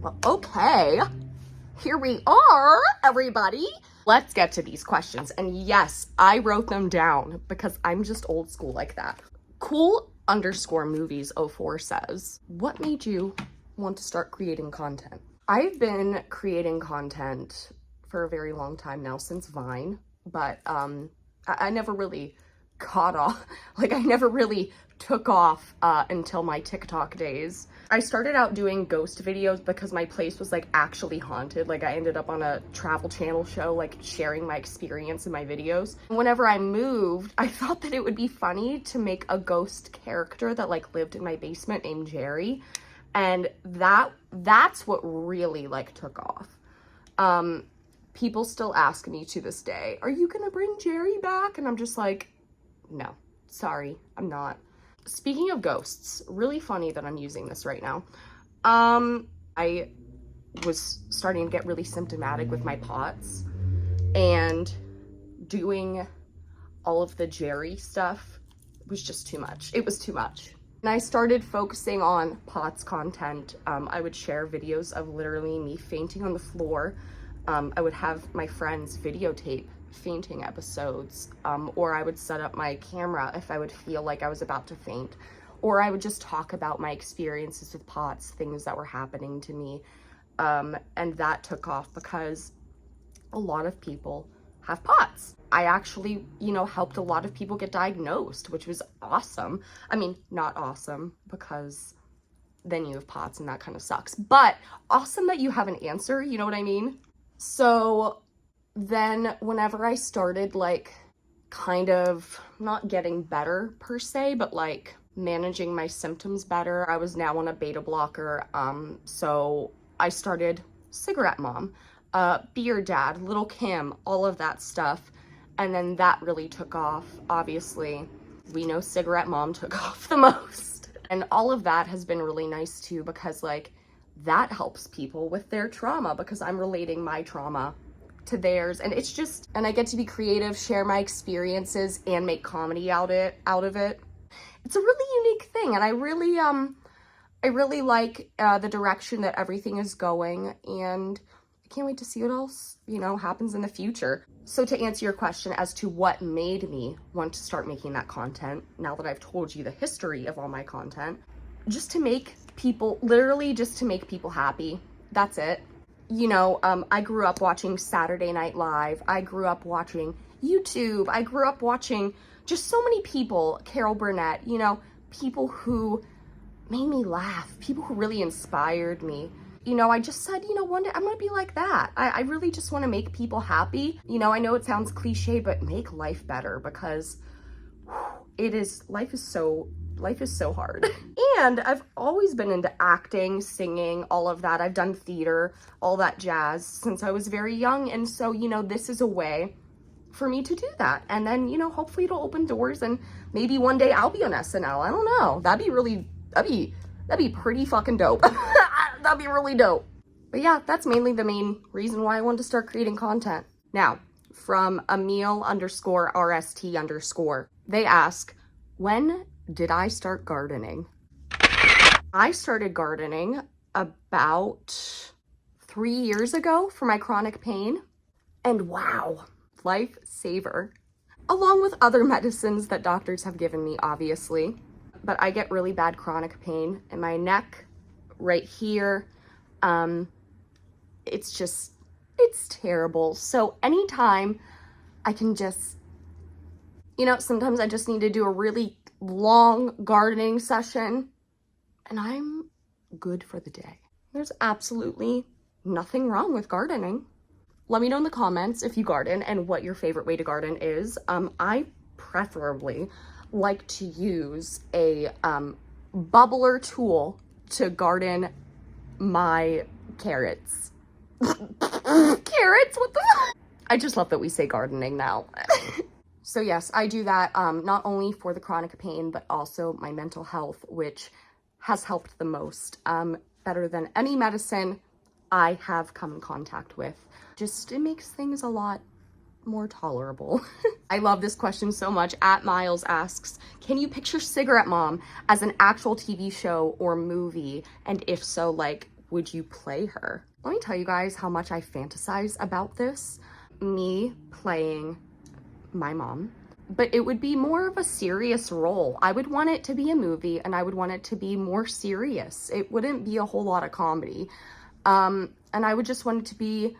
Well, okay, here we are, everybody. Let's get to these questions. And yes, I wrote them down because I'm just old school like that. Cool_movies04 says, what made you want to start creating content? I've been creating content for a very long time now, since Vine, but I never really caught off. Like, I never really took off until my TikTok days. I started out doing ghost videos because my place was like actually haunted. Like, I ended up on a travel channel show, like sharing my experience in my videos. Whenever I moved, I thought that it would be funny to make a ghost character that like lived in my basement named Jerry. And that's what really like took off. People still ask me to this day, are you gonna bring Jerry back? And I'm just like, no, sorry, I'm not. Speaking of ghosts, really funny that I'm using this right now. I was starting to get really symptomatic with my POTS, and doing all of the Jerry stuff was just too much. It was too much. And I started focusing on POTS content. I would share videos of literally me fainting on the floor. I would have my friends videotape fainting episodes, or I would set up my camera if I would feel like I was about to faint, or I would just talk about my experiences with POTS, things that were happening to me. And that took off because a lot of people have POTS. I actually, helped a lot of people get diagnosed, which was awesome. I mean, not awesome because then you have POTS and that kind of sucks, but awesome that you have an answer, you know what I mean? So then whenever I started like kind of not getting better per se, but like managing my symptoms better, I was now on a beta blocker. So I started Cigarette Mom, Beer Dad, Little Kim, all of that stuff. And then that really took off. Obviously, we know Cigarette Mom took off the most. And all of that has been really nice too, because like that helps people with their trauma, because I'm relating my trauma to theirs, and it's just, and I get to be creative, share my experiences, and make comedy out of it. It's a really unique thing, and I really like the direction that everything is going, and I can't wait to see what else happens in the future. So to answer your question as to what made me want to start making that content, now that I've told you the history of all my content, just to make people, literally just to make people happy. That's it. I grew up watching Saturday Night Live. I grew up watching YouTube. I grew up watching just so many people, Carol Burnett, people who made me laugh, people who really inspired me. I just said, one day I'm gonna be like that. I really just want to make people happy. I know it sounds cliche, but make life better, because life is so hard. And I've always been into acting, singing, all of that. I've done theater, all that jazz since I was very young. And so, this is a way for me to do that. And then, hopefully it'll open doors, and maybe one day I'll be on SNL. I don't know. That'd be pretty fucking dope. That'd be really dope. But yeah, that's mainly the main reason why I wanted to start creating content. Now, from Emil_RST_, they ask, when did I start gardening? I started gardening about 3 years ago for my chronic pain. And wow, lifesaver. Along with other medicines that doctors have given me, obviously. But I get really bad chronic pain in my neck, right here. It's terrible. So anytime I can just, sometimes I just need to do a really long gardening session, and I'm good for the day. There's absolutely nothing wrong with gardening. Let me know in the comments if you garden and what your favorite way to garden is. I preferably like to use a bubbler tool to garden my carrots. Carrots? What the fuck? I just love that we say gardening now. So yes, I do that not only for the chronic pain, but also my mental health, which has helped the most. Better than any medicine I have come in contact with. Just, it makes things a lot more tolerable. I love this question so much. @Miles asks, can you picture Cigarette Mom as an actual TV show or movie? And if so, like, would you play her? Let me tell you guys how much I fantasize about this. Me playing my mom, but it would be more of a serious role. I would want it to be a movie, and I would want it to be more serious. It wouldn't be a whole lot of comedy. And I would just want it to be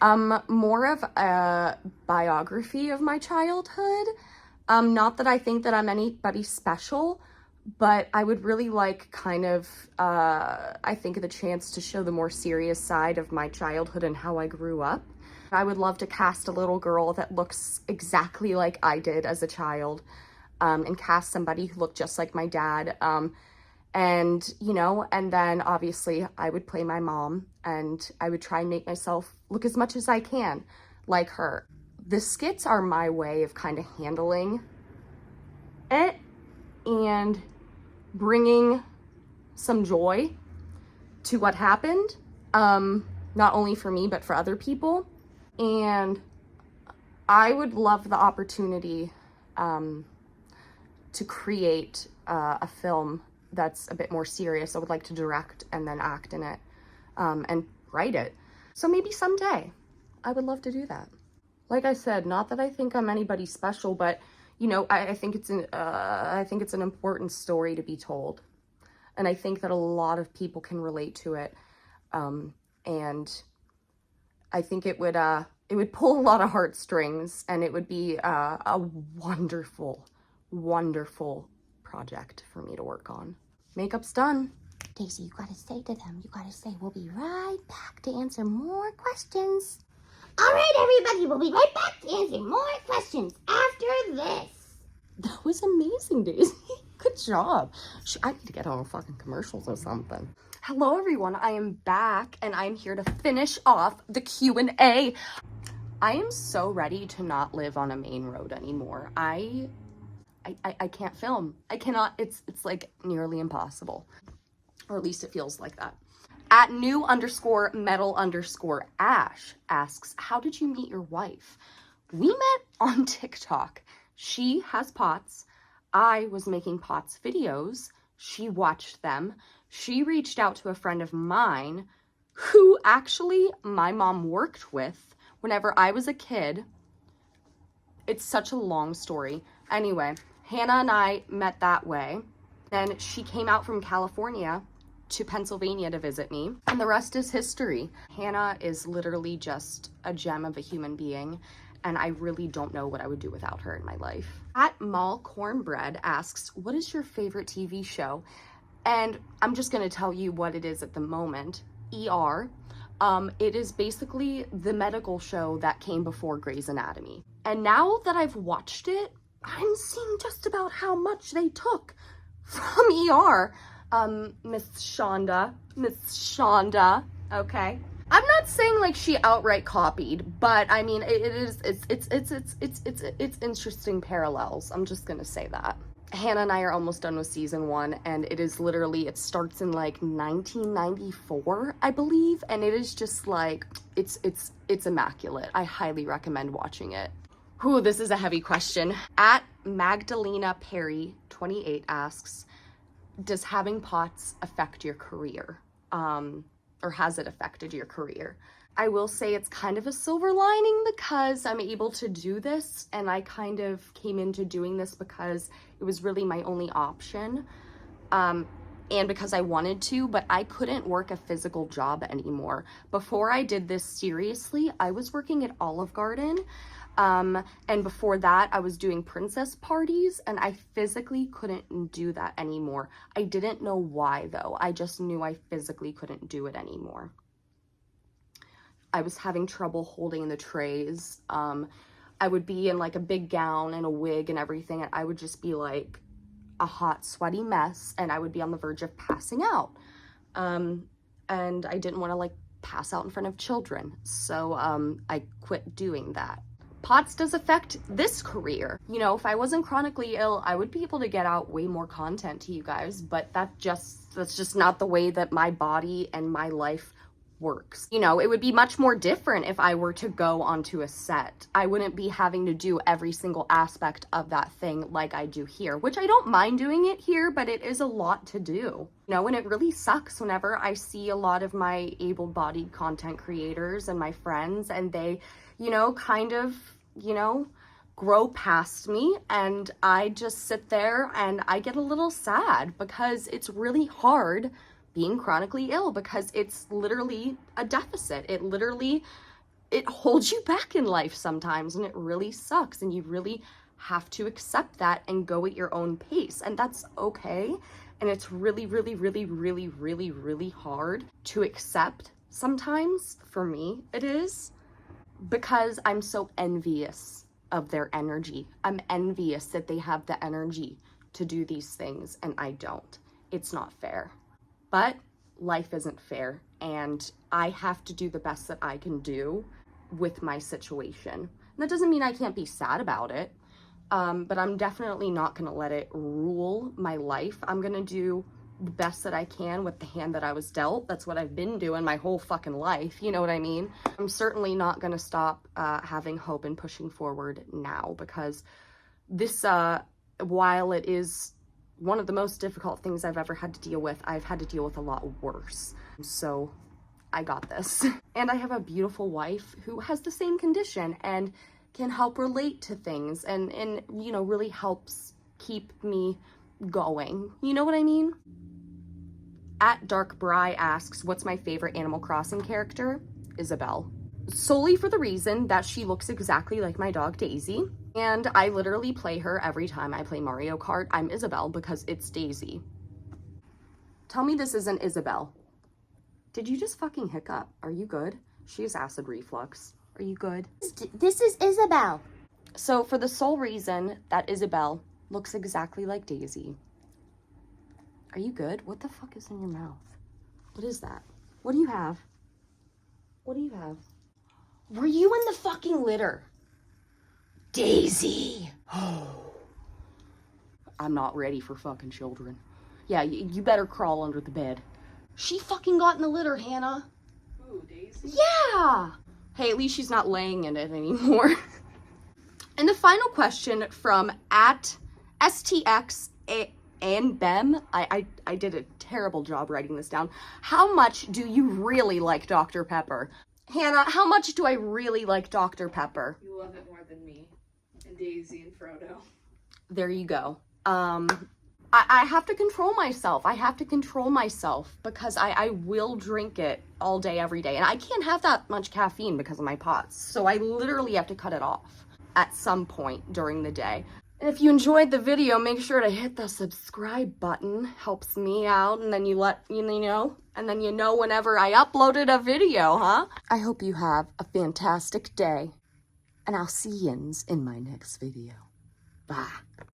more of a biography of my childhood. Not that I think that I'm anybody special, but I would really like kind of, I think, the chance to show the more serious side of my childhood and how I grew up. I would love to cast a little girl that looks exactly like I did as a child, and cast somebody who looked just like my dad. And, you know, and then obviously I would play my mom, and I would try and make myself look as much as I can like her. The skits are my way of kind of handling it and bringing some joy to what happened, not only for me, but for other people. And I would love the opportunity to create a film that's a bit more serious. I would like to direct and then act in it, and write it. So maybe someday I would love to do that. Like I said, not that I think I'm anybody special, but you know, I think it's an important story to be told, and I think that a lot of people can relate to it, and I think it would pull a lot of heartstrings, and it would be a wonderful, wonderful project for me to work on. Makeup's done. Daisy, you gotta say to them, you gotta say, we'll be right back to answer more questions. All right, everybody, we'll be right back to answer more questions after this. That was amazing, Daisy. Good job. I need to get on fucking commercials or something. Hello, everyone. I am back, and I'm here to finish off the Q&A. I am so ready to not live on a main road anymore. I can't film. I cannot. It's like nearly impossible, or at least it feels like that. At new_metal_ash asks, how did you meet your wife? We met on TikTok. She has pots. I was making pots videos. She watched them. She reached out to a friend of mine who actually my mom worked with whenever I was a kid. It's such a long story. Anyway, Hannah and I met that way. Then she came out from California to Pennsylvania to visit me, and the rest is history. Hannah is literally just a gem of a human being, and I really don't know what I would do without her in my life. At Mall Cornbread asks, what is your favorite TV show? And I'm just gonna tell you what it is at the moment. ER. It is basically the medical show that came before Grey's Anatomy. And now that I've watched it, I'm seeing just about how much they took from ER. Miss Shonda, okay? I'm not saying like she outright copied, but I mean, it's interesting parallels. I'm just gonna say that. Hannah and I are almost done with season 1, and it is literally, it starts in like 1994, I believe, and it is just like, it's immaculate. I highly recommend watching it. Whew, this is a heavy question. At Magdalena Perry 28 asks, does having pots affect your career? Or has it affected your career? I will say it's kind of a silver lining because I'm able to do this, and I kind of came into doing this because it was really my only option, and because I wanted to, but I couldn't work a physical job anymore. Before I did this seriously, I was working at Olive Garden, and before that I was doing princess parties, and I physically couldn't do that anymore. I didn't know why though. I just knew I physically couldn't do it anymore. I was having trouble holding the trays. I would be in like a big gown and a wig and everything, and I would just be like a hot, sweaty mess, and I would be on the verge of passing out. And I didn't want to like pass out in front of children, so I quit doing that. POTS does affect this career. You know, if I wasn't chronically ill, I would be able to get out way more content to you guys, but that's just not the way that my body and my life works. You know, it would be much more different if I were to go onto a set. I wouldn't be having to do every single aspect of that thing like I do here, which I don't mind doing it here, but it is a lot to do. You know, and it really sucks whenever I see a lot of my able-bodied content creators and my friends, and they, you know, kind of, you know, grow past me, and I just sit there and I get a little sad because it's really hard being chronically ill, because it's literally a deficit. It holds you back in life sometimes, and it really sucks, and you really have to accept that and go at your own pace, and that's okay. And it's really, really, really, really, really, really hard to accept sometimes. For me, it is, because I'm so envious of their energy. I'm envious that they have the energy to do these things and I don't. It's not fair. But life isn't fair, and I have to do the best that I can do with my situation. And that doesn't mean I can't be sad about it, but I'm definitely not gonna let it rule my life. I'm gonna do the best that I can with the hand that I was dealt. That's what I've been doing my whole fucking life, you know what I mean? I'm certainly not gonna stop having hope and pushing forward now, because this, while it is one of the most difficult things I've ever had to deal with, I've had to deal with a lot worse. So I got this. And I have a beautiful wife who has the same condition and can help relate to things, and you know, really helps keep me going. You know what I mean? At Dark Bry asks, what's my favorite Animal Crossing character? Isabelle. Solely for the reason that she looks exactly like my dog Daisy, and I literally play her every time I play Mario Kart. I'm Isabelle because it's Daisy. Tell me this isn't Isabelle. Did you just fucking hiccup? Are you good? She has acid reflux. Are you good? This is Isabelle. So for the sole reason that Isabelle looks exactly like Daisy. Are you good? What the fuck is in your mouth? What is that? What do you have? What do you have? Were you in the fucking litter? Daisy! I'm not ready for fucking children. Yeah, you better crawl under the bed. She fucking got in the litter, Hannah. Ooh, Daisy? Yeah! Hey, at least she's not laying in it anymore. And the final question from at STX and Bem. I did a terrible job writing this down. How much do you really like Dr. Pepper? Hannah, how much do I really like Dr. Pepper? You love it more than me. And Daisy and Frodo. There you go. I have to control myself. I have to control myself because I will drink it all day, every day. And I can't have that much caffeine because of my POTS. So I literally have to cut it off at some point during the day. And if you enjoyed the video, make sure to hit the subscribe button. Helps me out. And then you know, and then you know whenever I uploaded a video, huh? I hope you have a fantastic day. And I'll see yins in my next video. Bye.